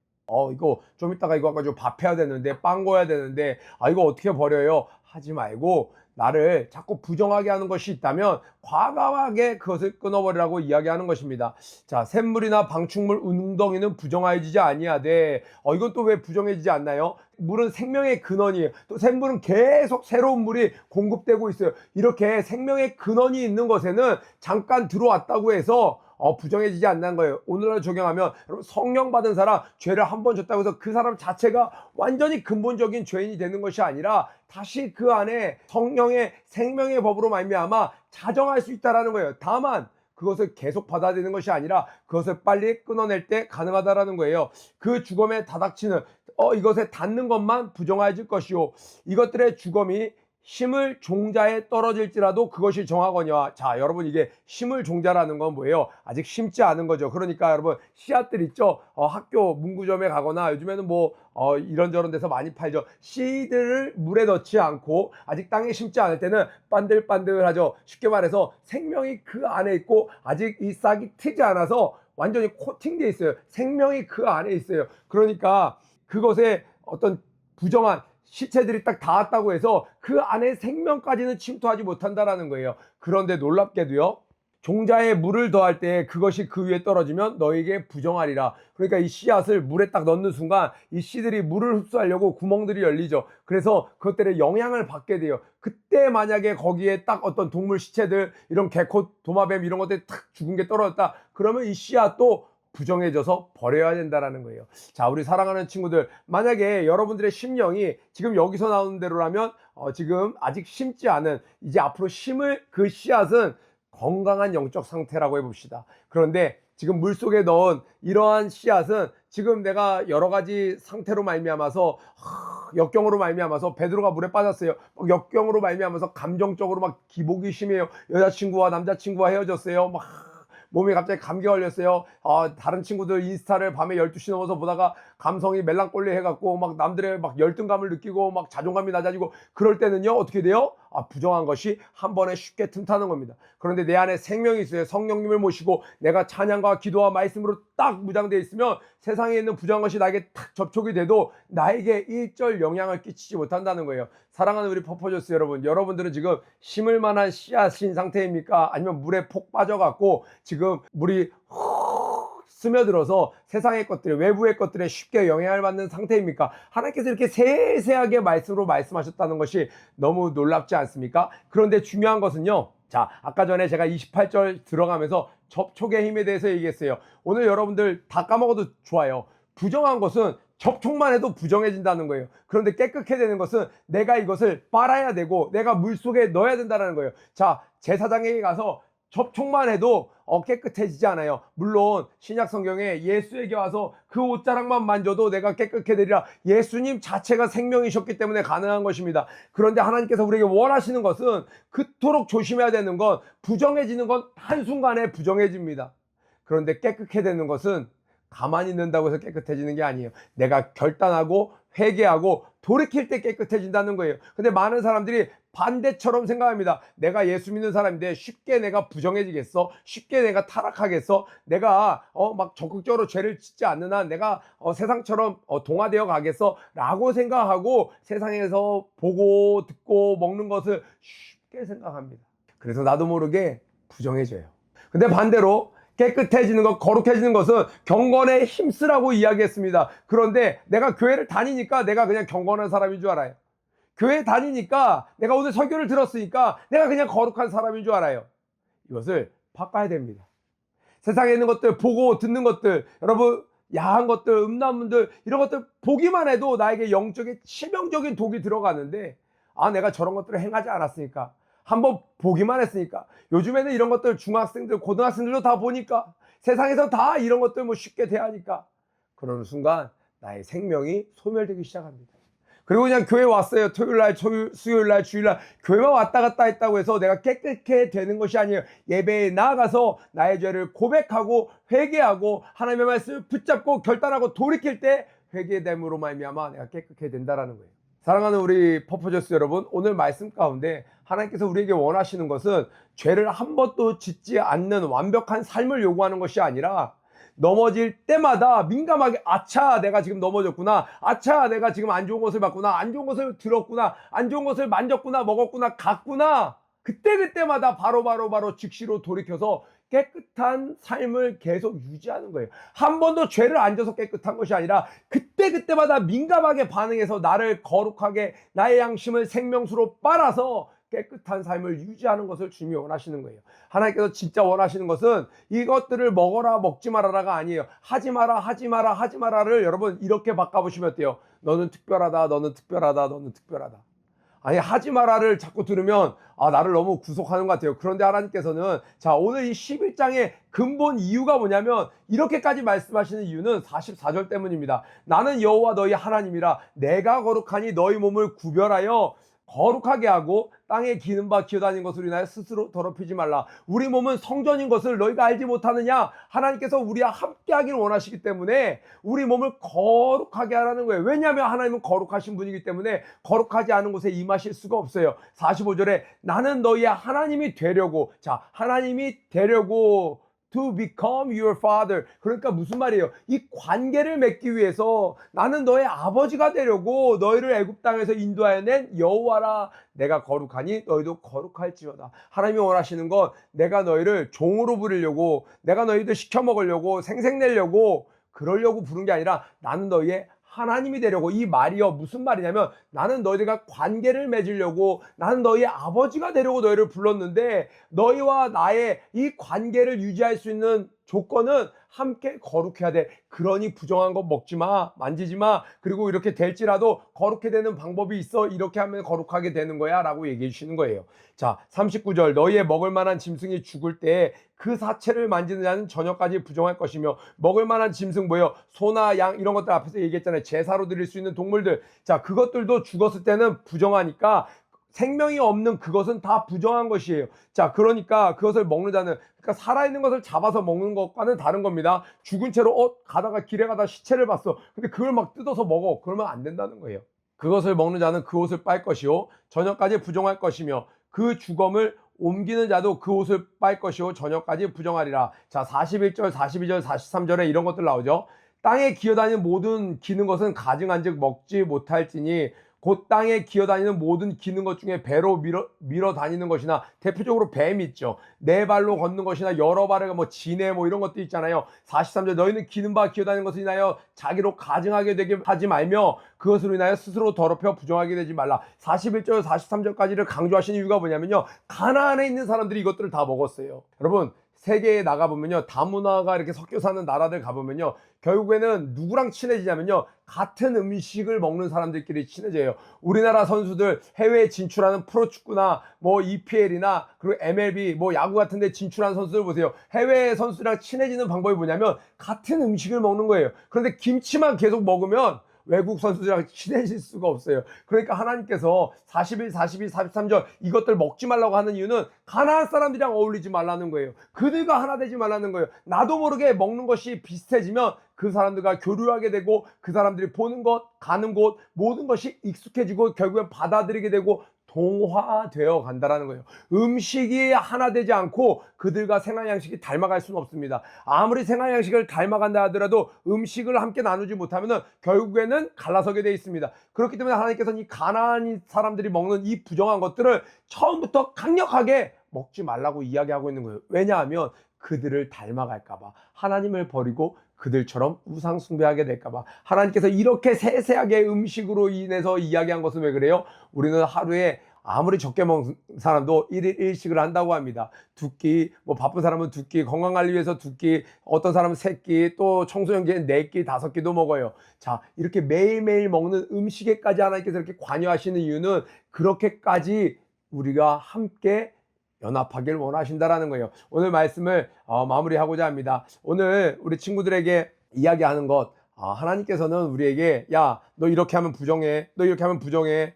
이거 좀 이따가 이거 가지고 밥 해야 되는데, 빵 구워야 되는데, 이거 어떻게 버려요? 하지 말고, 나를 자꾸 부정하게 하는 것이 있다면 과감하게 그것을 끊어버리라고 이야기하는 것입니다. 자, 샘물이나 방충물 웅덩이는 부정하여지지 아니하되, 이건 또 왜 부정해지지 않나요? 물은 생명의 근원이에요. 또 샘물은 계속 새로운 물이 공급되고 있어요. 이렇게 생명의 근원이 있는 것에는 잠깐 들어왔다고 해서 부정해지지 않는 거예요. 오늘날 적용하면, 여러분, 성령 받은 사람, 죄를 한 번 졌다고 해서 그 사람 자체가 완전히 근본적인 죄인이 되는 것이 아니라 다시 그 안에 성령의 생명의 법으로 말미암아 자정할 수 있다라는 거예요. 다만 그것을 계속 받아들이는 것이 아니라 그것을 빨리 끊어낼 때 가능하다라는 거예요. 그 주검에 다닥치는, 이것에 닿는 것만 부정하여질 것이요, 이것들의 주검이 심을 종자에 떨어질지라도 그것이 정하거니와. 자, 여러분, 이게 심을 종자라는 건 뭐예요? 아직 심지 않은 거죠. 그러니까 여러분, 씨앗들 있죠? 학교 문구점에 가거나 요즘에는 뭐 이런저런 데서 많이 팔죠. 씨들을 물에 넣지 않고 아직 땅에 심지 않을 때는 반들반들하죠. 쉽게 말해서 생명이 그 안에 있고 아직 이 싹이 트지 않아서 완전히 코팅되어 있어요. 생명이 그 안에 있어요. 그러니까 그것에 어떤 부정한 시체들이 딱 닿았다고 해서 그 안에 생명까지는 침투하지 못한다라는 거예요. 그런데 놀랍게도요, 종자에 물을 더할 때 그것이 그 위에 떨어지면 너에게 부정하리라. 그러니까 이 씨앗을 물에 딱 넣는 순간 이 씨들이 물을 흡수하려고 구멍들이 열리죠. 그래서 그것들의 영향을 받게 돼요. 그때 만약에 거기에 딱 어떤 동물 시체들, 이런 개코, 도마뱀 이런 것들이 탁 죽은 게 떨어졌다, 그러면 이 씨앗도 부정해져서 버려야 된다라는 거예요. 자, 우리 사랑하는 친구들, 만약에 여러분들의 심령이 지금 여기서 나오는 대로라면 지금 아직 심지 않은, 이제 앞으로 심을 그 씨앗은 건강한 영적 상태라고 해봅시다. 그런데 지금 물속에 넣은 이러한 씨앗은 지금 내가 여러 가지 상태로 말미암아서, 역경으로 말미암아서 베드로가 물에 빠졌어요. 역경으로 말미암아서 감정적으로 막 기복이 심해요. 여자친구와 남자친구와 헤어졌어요. 막 몸이 갑자기 감기 걸렸어요. 다른 친구들 인스타를 밤에 12시 넘어서 보다가 감성이 멜랑꼴리 해갖고 막 남들의 막 열등감을 느끼고 막 자존감이 낮아지고, 그럴 때는요, 어떻게 돼요? 부정한 것이 한 번에 쉽게 틈타는 겁니다. 그런데 내 안에 생명이 있어요. 성령님을 모시고 내가 찬양과 기도와 말씀으로 딱 무장되어 있으면 세상에 있는 부정한 것이 나에게 탁 접촉이 돼도 나에게 일절 영향을 끼치지 못한다는 거예요. 사랑하는 우리 퍼포저스 여러분, 여러분들은 지금 심을 만한 씨앗인 상태입니까? 아니면 물에 폭 빠져갖고 지금 물이 스며들어서 세상의 것들, 외부의 것들에 쉽게 영향을 받는 상태입니까? 하나님께서 이렇게 세세하게 말씀으로 말씀하셨다는 것이 너무 놀랍지 않습니까? 그런데 중요한 것은요, 자, 아까 전에 제가 28절 들어가면서 접촉의 힘에 대해서 얘기했어요. 오늘 여러분들 다 까먹어도 좋아요. 부정한 것은 접촉만 해도 부정해진다는 거예요. 그런데 깨끗해야 되는 것은 내가 이것을 빨아야 되고 내가 물속에 넣어야 된다는 거예요. 자, 제사장에게 가서 접촉만 해도 깨끗해지지 않아요. 물론 신약 성경에 예수에게 와서 그 옷자락만 만져도 내가 깨끗해 되리라, 예수님 자체가 생명이셨기 때문에 가능한 것입니다. 그런데 하나님께서 우리에게 원하시는 것은, 그토록 조심해야 되는 건, 부정해지는 건 한순간에 부정해집니다. 그런데 깨끗해 되는 것은 가만히 있는다고 해서 깨끗해지는 게 아니에요. 내가 결단하고 회개하고 돌이킬 때 깨끗해진다는 거예요. 근데 많은 사람들이 반대처럼 생각합니다. 내가 예수 믿는 사람인데 쉽게 내가 부정해지겠어? 쉽게 내가 타락하겠어? 내가 막 적극적으로 죄를 짓지 않는 한 내가 세상처럼 동화되어 가겠어? 라고 생각하고 세상에서 보고 듣고 먹는 것을 쉽게 생각합니다. 그래서 나도 모르게 부정해져요. 근데 반대로 깨끗해지는 것, 거룩해지는 것은 경건에 힘쓰라고 이야기했습니다. 그런데 내가 교회를 다니니까 내가 그냥 경건한 사람인 줄 알아요. 교회 다니니까 내가 오늘 설교를 들었으니까 내가 그냥 거룩한 사람인 줄 알아요. 이것을 바꿔야 됩니다. 세상에 있는 것들, 보고 듣는 것들, 여러분 야한 것들, 음란물들 이런 것들 보기만 해도 나에게 영적인 치명적인 독이 들어가는데 내가 저런 것들을 행하지 않았으니까, 한번 보기만 했으니까, 요즘에는 이런 것들 중학생들, 고등학생들도 다 보니까, 세상에서 다 이런 것들 뭐 쉽게 대하니까, 그러는 순간 나의 생명이 소멸되기 시작합니다. 그리고 그냥 교회 왔어요. 토요일날, 수요일날, 주일날 교회만 왔다 갔다 했다고 해서 내가 깨끗해 되는 것이 아니에요. 예배에 나아가서 나의 죄를 고백하고 회개하고 하나님의 말씀을 붙잡고 결단하고 돌이킬 때 회개됨으로 말미암아 내가 깨끗해 된다라는 거예요. 사랑하는 우리 퍼포저스 여러분, 오늘 말씀 가운데 하나님께서 우리에게 원하시는 것은 죄를 한 번도 짓지 않는 완벽한 삶을 요구하는 것이 아니라 넘어질 때마다 민감하게 아차 내가 지금 넘어졌구나, 아차 내가 지금 안 좋은 것을 봤구나, 안 좋은 것을 들었구나, 안 좋은 것을 만졌구나, 먹었구나, 갔구나, 그때마다 바로 즉시로 돌이켜서 깨끗한 삶을 계속 유지하는 거예요. 한 번도 죄를 안 져서 깨끗한 것이 아니라 그때마다 민감하게 반응해서 나를 거룩하게, 나의 양심을 생명수로 빨아서 깨끗한 삶을 유지하는 것을 주님이 원하시는 거예요. 하나님께서 진짜 원하시는 것은 이것들을 먹어라 먹지 말아라가 아니에요. 하지 마라를 여러분 이렇게 바꿔보시면 어때요? 너는 특별하다, 너는 특별하다, 너는 특별하다. 아니 하지 마라를 자꾸 들으면 나를 너무 구속하는 것 같아요. 그런데 하나님께서는 자, 오늘 이 11장의 근본 이유가 뭐냐면 이렇게까지 말씀하시는 이유는 44절 때문입니다. 나는 여호와 너희 하나님이라 내가 거룩하니 너희 몸을 구별하여 거룩하게 하고 땅에 기는 바 기어다니는 것으로 인하여 스스로 더럽히지 말라. 우리 몸은 성전인 것을 너희가 알지 못하느냐? 하나님께서 우리와 함께 하기를 원하시기 때문에 우리 몸을 거룩하게 하라는 거예요. 왜냐하면 하나님은 거룩하신 분이기 때문에 거룩하지 않은 곳에 임하실 수가 없어요. 45절에 나는 너희의 하나님이 되려고, 자, 하나님이 되려고 to become your father. 그러니까 무슨 말이에요? 이 관계를 맺기 위해서 나는 너의 아버지가 되려고 너희를 애굽 땅에서 인도하여 낸 여호와라. 내가 거룩하니 너희도 거룩할지어다. 하나님이 원하시는 건 내가 너희를 종으로 부르려고, 내가 너희들 시켜 먹으려고, 생색내려고 그러려고 부른 게 아니라 나는 너희의 하나님이 되려고. 이 말이요, 무슨 말이냐면 나는 너희들과 관계를 맺으려고, 나는 너희의 아버지가 되려고 너희를 불렀는데 너희와 나의 이 관계를 유지할 수 있는 조건은 함께 거룩해야 돼. 그러니 부정한 거 먹지 마, 만지지 마. 그리고 이렇게 될지라도 거룩해 되는 방법이 있어. 이렇게 하면 거룩하게 되는 거야 라고 얘기해 주시는 거예요. 자, 39절 너희의 먹을 만한 짐승이 죽을 때 그 사체를 만지는 자는 저녁까지 부정할 것이며. 먹을 만한 짐승 뭐예요? 소나 양 이런 것들 앞에서 얘기했잖아요. 제사로 드릴 수 있는 동물들. 자, 그것들도 죽었을 때는 부정하니까 생명이 없는 그것은 다 부정한 것이에요. 자, 그러니까 그것을 먹는 자는, 그러니까 살아있는 것을 잡아서 먹는 것과는 다른 겁니다. 죽은 채로 가다가 길에 가다 시체를 봤어. 근데 그걸 막 뜯어서 먹어. 그러면 안 된다는 거예요. 그것을 먹는 자는 그 옷을 빨 것이요 저녁까지 부정할 것이며 그 주검을 옮기는 자도 그 옷을 빨 것이요 저녁까지 부정하리라. 자, 41절, 42절, 43절에 이런 것들 나오죠. 땅에 기어다니는 모든 기는 것은 가증한즉 먹지 못할지니 곧 땅에 기어다니는 모든 기는 것 중에 배로 밀어 다니는 것이나, 대표적으로 뱀 있죠. 네 발로 걷는 것이나 여러 발에 지네 이런 것도 있잖아요. 43절 너희는 기는 바 기어다니는 것을 인하여 자기로 가증하게 되게 하지 말며 그것으로 인하여 스스로 더럽혀 부정하게 되지 말라. 41절 43절까지를 강조하시는 이유가 뭐냐면요, 가나안에 있는 사람들이 이것들을 다 먹었어요. 여러분 세계에 나가보면요, 다문화가 이렇게 섞여 사는 나라들 가보면요, 결국에는 누구랑 친해지냐면요, 같은 음식을 먹는 사람들끼리 친해져요. 우리나라 선수들 해외에 진출하는 프로축구나 EPL이나 그리고 MLB 야구 같은 데 진출한 선수들 보세요. 해외 선수랑 친해지는 방법이 뭐냐면 같은 음식을 먹는 거예요. 그런데 김치만 계속 먹으면 외국 선수들이랑 친해질 수가 없어요. 그러니까 하나님께서 40일, 42, 43절 이것들 먹지 말라고 하는 이유는 가나안 사람들이랑 어울리지 말라는 거예요. 그들과 하나 되지 말라는 거예요. 나도 모르게 먹는 것이 비슷해지면 그 사람들과 교류하게 되고 그 사람들이 보는 것, 가는 곳 모든 것이 익숙해지고 결국엔 받아들이게 되고 동화되어 간다라는 거예요. 음식이 하나 되지 않고 그들과 생활 양식이 닮아갈 수는 없습니다. 아무리 생활 양식을 닮아간다 하더라도 음식을 함께 나누지 못하면 결국에는 갈라서게 되어 있습니다. 그렇기 때문에 하나님께서는 이 가나안 사람들이 먹는 이 부정한 것들을 처음부터 강력하게 먹지 말라고 이야기하고 있는 거예요. 왜냐하면 그들을 닮아갈까봐, 하나님을 버리고 그들처럼 우상 숭배하게 될까봐. 하나님께서 이렇게 세세하게 음식으로 인해서 이야기한 것은 왜 그래요? 우리는 하루에 아무리 적게 먹는 사람도 1일 1식을 한다고 합니다. 2끼, 뭐 바쁜 사람은 2끼, 건강관리 위해서 2끼, 어떤 사람은 3끼, 또 청소년기엔 4끼, 5끼도 먹어요. 자, 이렇게 매일매일 먹는 음식에까지 하나님께서 이렇게 관여하시는 이유는 그렇게까지 우리가 함께 연합하길 원하신다라는 거예요. 오늘 말씀을 마무리하고자 합니다. 오늘 우리 친구들에게 이야기하는 것, 하나님께서는 우리에게 야, 너 이렇게 하면 부정해, 너 이렇게 하면 부정해,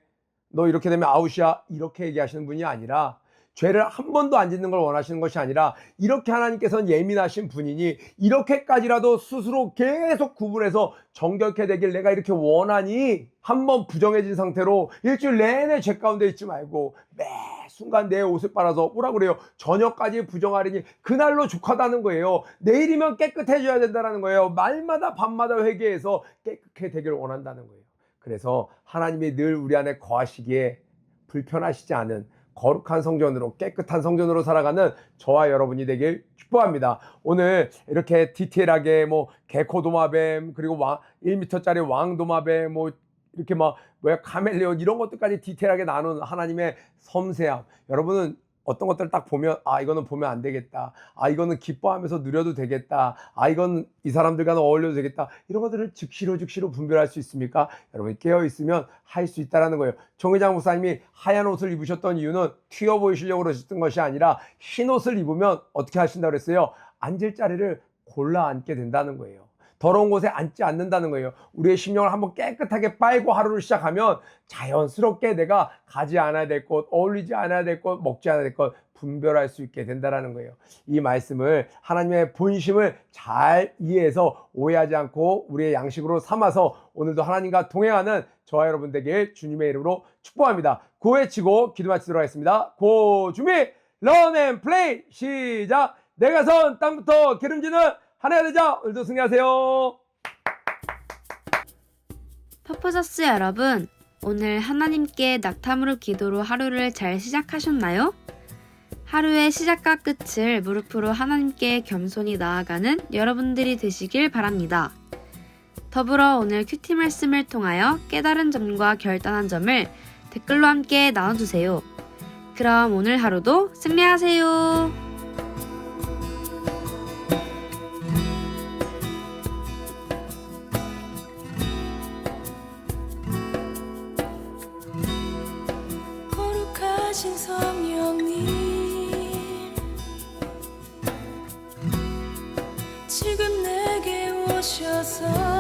너 이렇게 되면 아웃이야, 이렇게 얘기하시는 분이 아니라, 죄를 한 번도 안 짓는 걸 원하시는 것이 아니라, 이렇게 하나님께서는 예민하신 분이니 이렇게까지라도 스스로 계속 구분해서 정결케 되길 내가 이렇게 원하니, 한번 부정해진 상태로 일주일 내내 죄 가운데 있지 말고 매 순간 내 옷을 빨아서 뭐라 그래요? 저녁까지 부정하리니 그날로 족하다는 거예요. 내일이면 깨끗해져야 된다는 거예요. 말마다 밤마다 회개해서 깨끗해 되기를 원한다는 거예요. 그래서 하나님이 늘 우리 안에 거하시기에 불편하시지 않은 거룩한 성전으로, 깨끗한 성전으로 살아가는 저와 여러분이 되길 축복합니다. 오늘 이렇게 디테일하게 뭐 개코 도마뱀, 그리고 1m짜리 왕 도마뱀, 뭐 이렇게 카멜레온 이런 것들까지 디테일하게 나눈 하나님의 섬세함. 여러분은 어떤 것들을 딱 보면 이거는 보면 안 되겠다, 이거는 기뻐하면서 누려도 되겠다, 이건 이 사람들과는 어울려도 되겠다, 이런 것들을 즉시로 분별할 수 있습니까? 여러분이 깨어있으면 할 수 있다는 거예요. 정의장 목사님이 하얀 옷을 입으셨던 이유는 튀어 보이시려고 그러셨던 것이 아니라 흰 옷을 입으면 어떻게 하신다고 그랬어요? 앉을 자리를 골라 앉게 된다는 거예요. 더러운 곳에 앉지 않는다는 거예요. 우리의 심령을 한번 깨끗하게 빨고 하루를 시작하면 자연스럽게 내가 가지 않아야 될 것, 어울리지 않아야 될 것, 먹지 않아야 될 것 분별할 수 있게 된다는 거예요. 이 말씀을, 하나님의 본심을 잘 이해해서 오해하지 않고 우리의 양식으로 삼아서 오늘도 하나님과 동행하는 저와 여러분 되길 주님의 이름으로 축복합니다. 고 외치고 기도 마치도록 하겠습니다. 고 준비, 런 앤 플레이 시작. 내가 선 땅부터 기름지는 하나가 되자. 오늘도 승리하세요. 퍼포저스 여러분, 오늘 하나님께 낙타무릎 기도로 하루를 잘 시작하셨나요? 하루의 시작과 끝을 무릎으로 하나님께 겸손히 나아가는 여러분들이 되시길 바랍니다. 더불어 오늘 큐티 말씀을 통하여 깨달은 점과 결단한 점을 댓글로 함께 나눠주세요. 그럼 오늘 하루도 승리하세요. 거룩하신 성령님, 지금 내게 오셔서